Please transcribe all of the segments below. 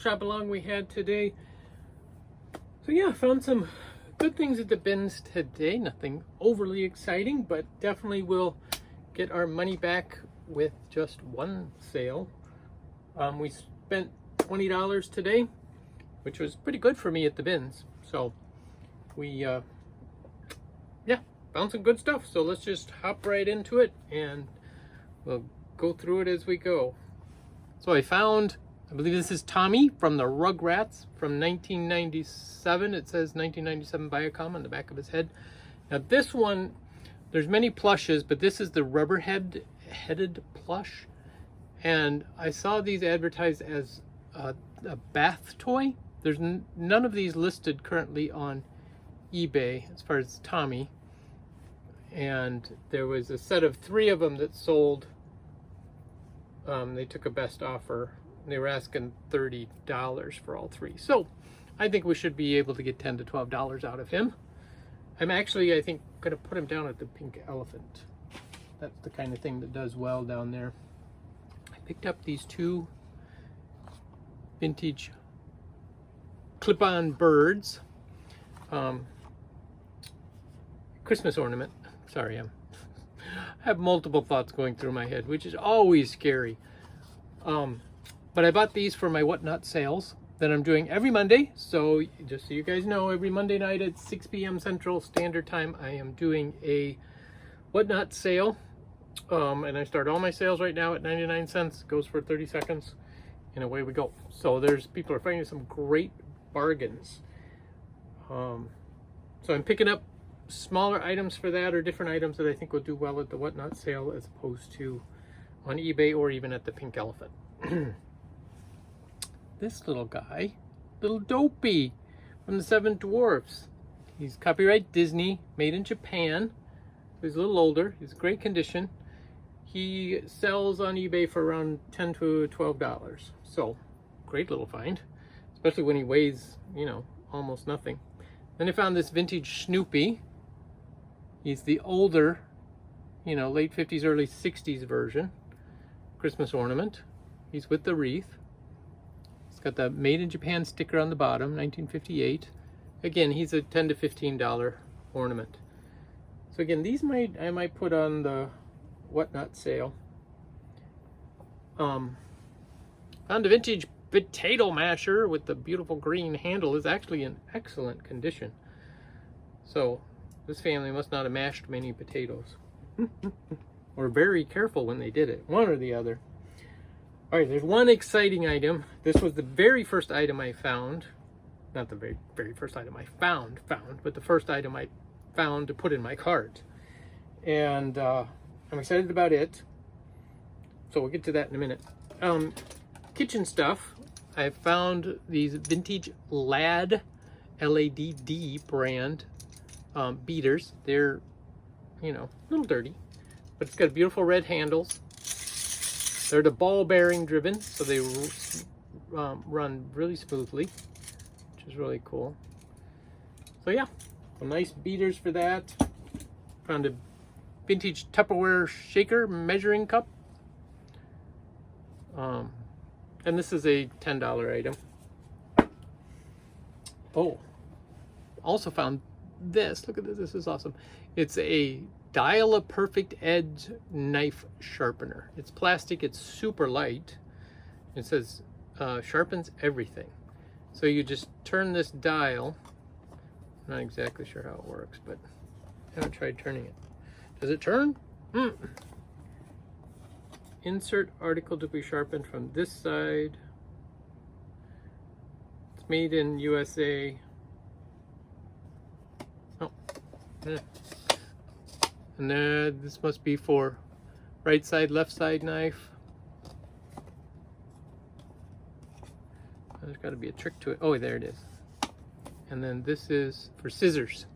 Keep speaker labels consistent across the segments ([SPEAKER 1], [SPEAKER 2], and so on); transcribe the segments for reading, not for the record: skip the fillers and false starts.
[SPEAKER 1] shop along we had today. So yeah, found some good things at the bins today. Nothing overly exciting, but definitely will get our money back with just one sale. We spent $20 today, which was pretty good for me at the bins. So we yeah, found some good stuff. So let's just hop right into it and we'll go through it as we go. So I found, I believe this is Tommy from the Rugrats from 1997. It says 1997 Viacom on the back of his head. Now this one, there's many plushes, but this is the rubber-headed plush. And I saw these advertised as a bath toy. There's none of these listed currently on eBay as far as Tommy. And there was a set of 3 of them that sold. They took a best offer. They were asking $30 for all 3. So I think we should be able to get $10 to $12 out of him. I'm actually, I think, going to put him down at the pink elephant. That's the kind of thing that does well down there. I picked up these 2 vintage clip-on birds. Christmas ornament. Sorry, I have multiple thoughts going through my head, which is always scary. But I bought these for my Whatnot sales that I'm doing every Monday. So just so you guys know, every Monday night at 6 p.m. Central Standard Time, I am doing a Whatnot sale. And I start all my sales right now at 99 cents. Goes for 30 seconds, and away we go. So people are finding some great bargains. So I'm picking up smaller items for that, or different items that I think will do well at the Whatnot sale as opposed to on eBay or even at the pink elephant. This little guy, little Dopey from the 7 Dwarfs. He's copyright Disney, made in Japan. He's a little older. He's in great condition. He sells on eBay for around $10 to $12. So great little find, especially when he weighs, you know, almost nothing. Then I found this vintage Snoopy. He's the older, you know, late 50s, early 60s version. Christmas ornament. He's with the wreath. He's got the made in Japan sticker on the bottom, 1958. Again, he's a $10 to $15 ornament. So again, these I might put on the Whatnot sale. On the vintage potato masher with the beautiful green handle is actually in excellent condition. So this family must not have mashed many potatoes. Or very careful when they did it, one or the other. All right, there's one exciting item. This was the very first item I found. Not the very first item I found, but the first item I found to put in my cart. And I'm excited about it. So we'll get to that in a minute. Kitchen stuff. I found these vintage Ladd, L-A-D-D brand beaters. They're, you know, a little dirty, but it's got beautiful red handles. They're the ball bearing driven, so they run really smoothly, which is really cool. So yeah, some nice beaters for that. Found a vintage Tupperware shaker measuring cup. And this is a $10 item. Oh, also found this. Look at this. This is awesome. It's a Dial-A-Perfect Edge knife sharpener. It's plastic. It's super light. It says sharpens everything. So you just turn this dial. I'm not exactly sure how it works, but I haven't tried turning it. Does it turn? Insert article to be sharpened from this side. It's made in USA. Oh, yeah. And then this must be for right side, left side knife. There's got to be a trick to it. Oh, there it is. And then this is for scissors.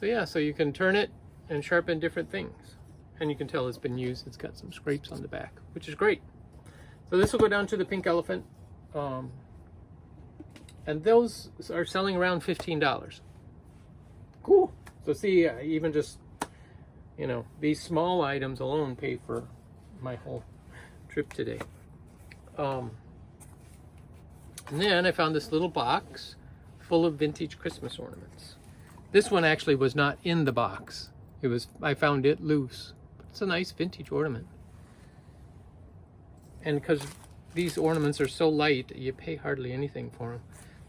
[SPEAKER 1] So yeah, so you can turn it and sharpen different things. And you can tell it's been used. It's got some scrapes on the back, which is great. So this will go down to the pink elephant. And those are selling around $15. Cool. So see, even just, you know, these small items alone pay for my whole trip today. And then I found this little box full of vintage Christmas ornaments. This one actually was not in the box. I found it loose. It's a nice vintage ornament. And because these ornaments are so light, you pay hardly anything for them.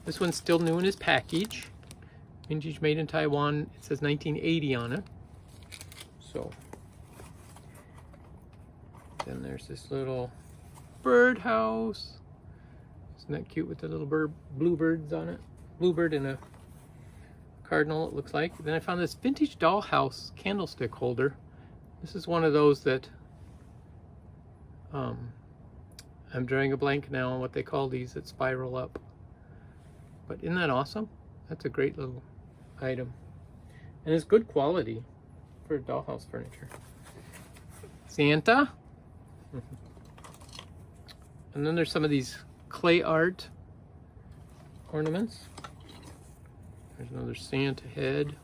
[SPEAKER 1] This one's still new in its package. Vintage made in Taiwan. It says 1980 on it. So, then there's this little birdhouse. Isn't that cute with the little bluebirds on it? Bluebird and a cardinal, it looks like. Then I found this vintage dollhouse candlestick holder. This is one of those that I'm drawing a blank now on what they call these that spiral up. But isn't that awesome? That's a great little item. And it's good quality for dollhouse furniture. Santa. And then there's some of these clay art ornaments. There's another Santa head.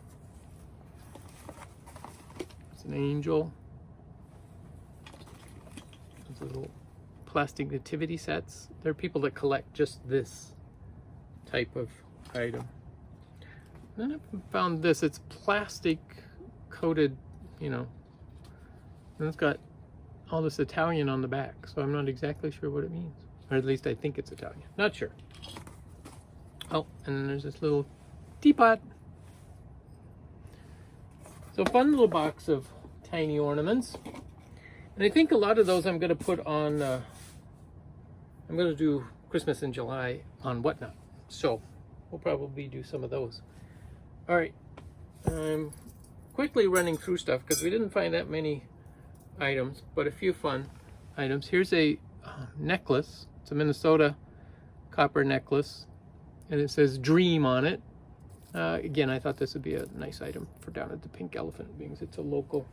[SPEAKER 1] It's an angel. There's little plastic nativity sets. There are people that collect just this type of item. Then I found this. It's plastic coated, you know, and it's got all this Italian on the back, so I'm not exactly sure what it means, or at least I think it's Italian. Not sure. Oh, and then there's this little teapot. So fun little box of tiny ornaments. And I think a lot of those I'm going to put on, I'm going to do Christmas in July on Whatnot. So we'll probably do some of those. All right. I'm quickly running through stuff because we didn't find that many items, but a few fun items. Here's a necklace. It's a Minnesota copper necklace, and it says Dream on it. Again, I thought this would be a nice item for down at the Pink Elephant, being it's a local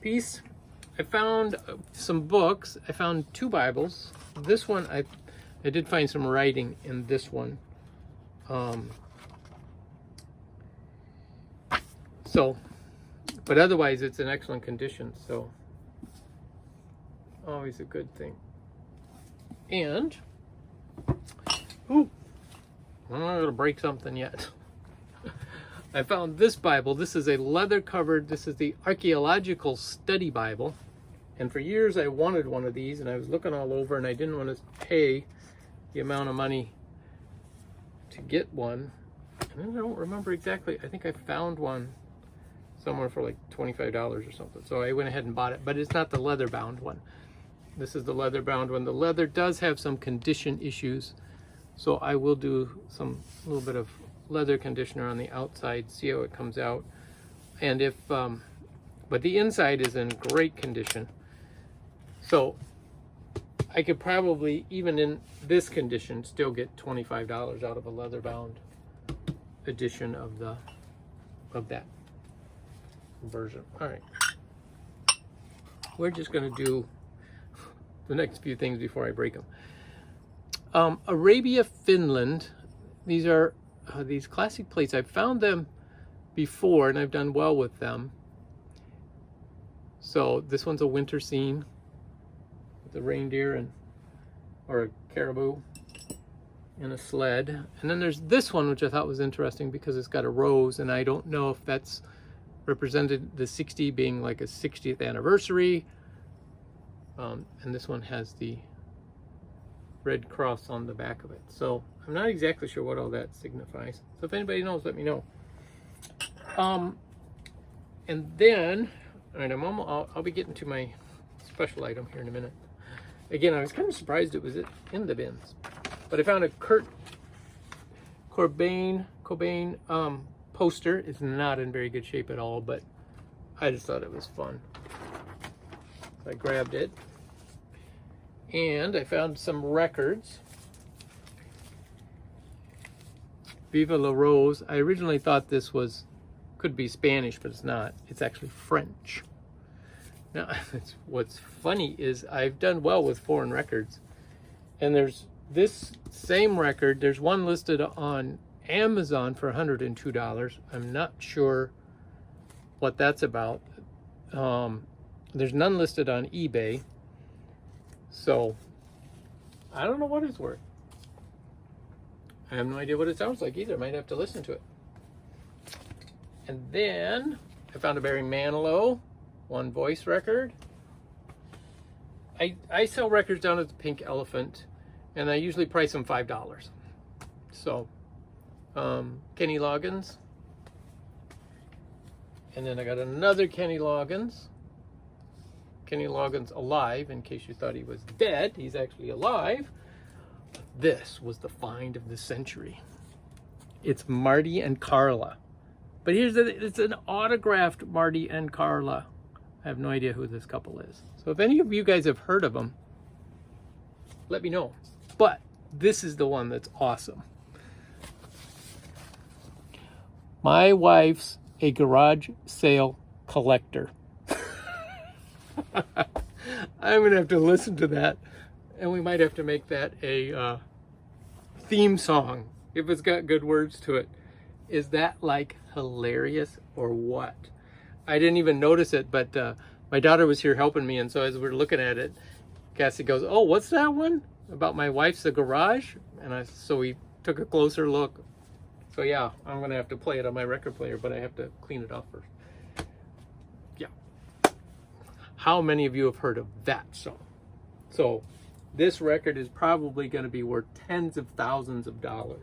[SPEAKER 1] piece. I found some books. I found 2 Bibles. This one, I did find some writing in this one. But otherwise it's in excellent condition, so always a good thing. And, ooh, I'm not gonna break something yet. I found this Bible. This is a leather covered, this is the Archaeological Study Bible. And for years I wanted one of these, and I was looking all over, and I didn't want to pay the amount of money to get one. And I don't remember exactly. I think I found one somewhere for like $25 or something. So I went ahead and bought it, but it's not the leather bound one. This is the leather bound one. The leather does have some condition issues, so I will do a little bit of leather conditioner on the outside, see how it comes out. And if, but the inside is in great condition. So I could probably, even in this condition, still get $25 out of a leather bound edition of that version. All right, we're just going to do the next few things before I break them. Arabia, Finland. These are these classic plates. I've found them before and I've done well with them. So this one's a winter scene with a reindeer or a caribou and a sled. And then there's this one, which I thought was interesting because it's got a rose, and I don't know if that's represented, the 60 being like a 60th anniversary. And this one has the red cross on the back of it. So I'm not exactly sure what all that signifies. So if anybody knows, let me know. And then, all right, I'll be getting to my special item here in a minute. Again, I was kind of surprised it was in the bins. But I found a Kurt Cobain poster. It's not in very good shape at all, but I just thought it was fun. So I grabbed it. And I found some records. Viva la Rose. I originally thought this could be Spanish, but it's not. It's actually French. Now, what's funny is I've done well with foreign records. And there's this same record. There's one listed on Amazon for $102. I'm not sure what that's about. There's none listed on eBay. So I don't know what it's worth. I have no idea what it sounds like either. Might have to listen to it. And then I found a Barry Manilow one voice record. I sell records down at the Pink Elephant, and I usually price them $5. So Kenny Loggins, and then I got another Kenny Loggins alive, in case you thought he was dead. He's actually alive. This was the find of the century. It's Marty and Carla, but it's an autographed Marty and Carla. I have no idea who this couple is. So if any of you guys have heard of them, let me know. But this is the one that's awesome. My wife's a garage sale collector. I'm going to have to listen to that. And we might have to make that a theme song if it's got good words to it. Is that like hilarious or what? I didn't even notice it, but my daughter was here helping me, and so as we're looking at it, Cassie goes, "Oh, what's that one about my wife's a garage?" And so we took a closer look. So yeah, I'm gonna have to play it on my record player, but I have to clean it off first. Yeah. How many of you have heard of that song? So this record is probably going to be worth tens of thousands of dollars.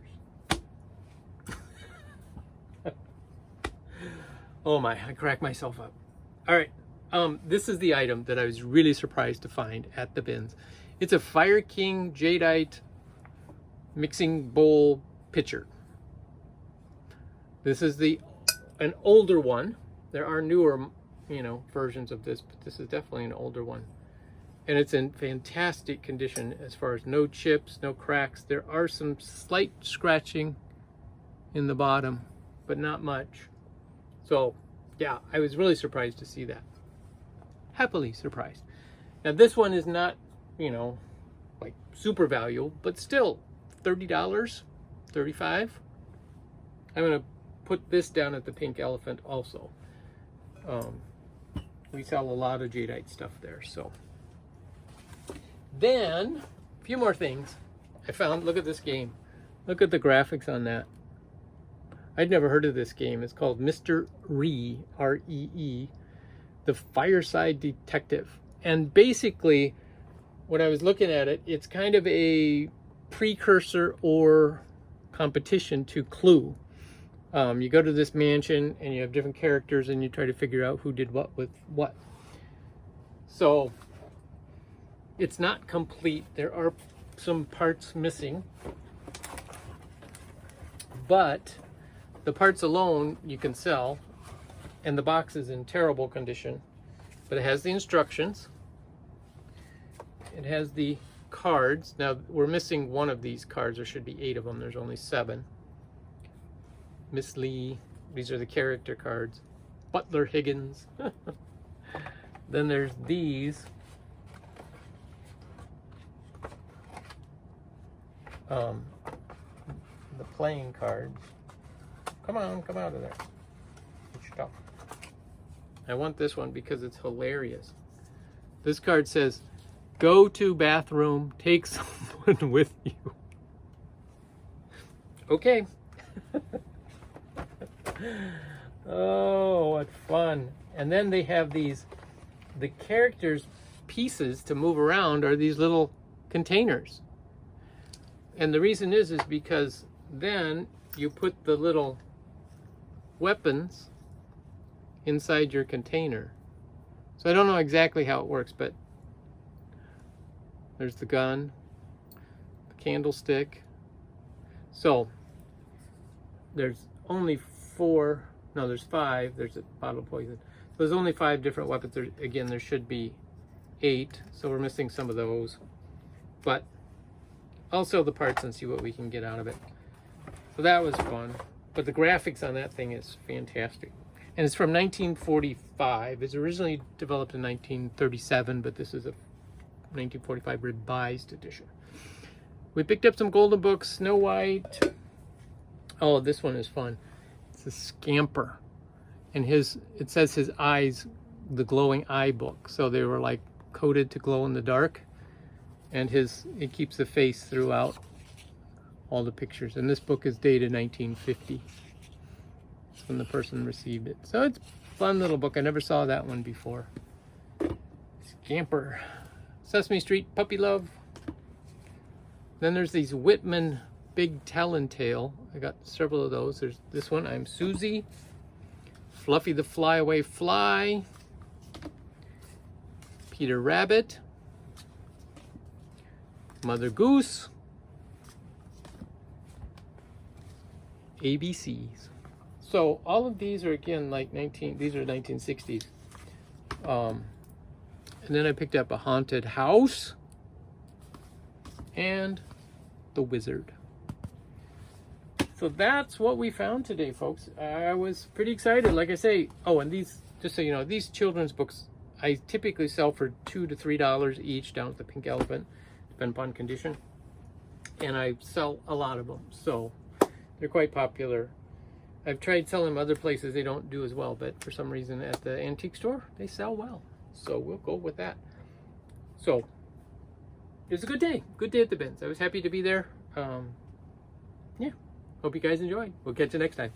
[SPEAKER 1] Oh my, I cracked myself up. All right, this is the item that I was really surprised to find at the bins. It's a Fire King Jadeite mixing bowl pitcher. This is an older one. There are newer, versions of this, but this is definitely an older one. And it's in fantastic condition as far as no chips, no cracks. There are some slight scratching in the bottom, but not much. So, yeah, I was really surprised to see that. Happily surprised. Now, this one is not, like super value, but still $30, $35. I'm going to put this down at the Pink Elephant also. We sell a lot of Jadeite stuff there, so. Then, a few more things I found. Look at this game. Look at the graphics on that. I'd never heard of this game. It's called Mr. Ree, R-E-E, the Fireside Detective. And basically, when I was looking at it, it's kind of a precursor or competition to Clue. You go to this mansion and you have different characters and you try to figure out who did what with what. So, it's not complete. There are some parts missing. But the parts alone you can sell, and the box is in terrible condition, but it has the instructions. It has the cards. Now we're missing one of these cards. There should be 8 of them. There's only 7. Miss Lee. These are the character cards. Butler Higgins. Then there's these. The playing cards. Come on, come out of there. Stop. I want this one because it's hilarious. This card says, "Go to bathroom, take someone with you." Okay. Oh, what fun. And then they have the characters' pieces to move around are these little containers. And the reason is because then you put the little weapons inside your container. So I don't know exactly how it works, but there's the gun, the candlestick. So there's only 4, no, there's 5. There's a bottle of poison. So there's only 5 different weapons. There should be 8, so we're missing some of those. But I'll sell the parts and see what we can get out of it. So that was fun. But the graphics on that thing is fantastic. And it's from 1945. It's originally developed in 1937, but this is a 1945 revised edition. We picked up some golden books, Snow White. Oh, this one is fun. It's a Scamper. And it says his eyes, the glowing eye book. So they were like coated to glow in the dark. And it keeps the face throughout all the pictures. And this book is dated 1950. That's when the person received it. So it's a fun little book. I never saw that one before. Scamper. Sesame Street Puppy Love. Then there's these Whitman Big Talon Tale. I got several of those. There's this one, I'm Susie. Fluffy the Flyaway Fly. Peter Rabbit. Mother Goose. ABCs. So all of these are again like these are 1960s. And then I picked up a Haunted House and The Wizard. So that's what we found today, folks. I was pretty excited, like I say. Oh, and these, just so you know, these children's books I typically sell for $2 to $3 each down at the Pink Elephant, depending upon condition. And I sell a lot of them, so they're quite popular. I've tried selling them other places, they don't do as well, but for some reason at the antique store, they sell well. So we'll go with that. So it was a good day at the bins. I was happy to be there. Yeah, hope you guys enjoyed. We'll catch you next time.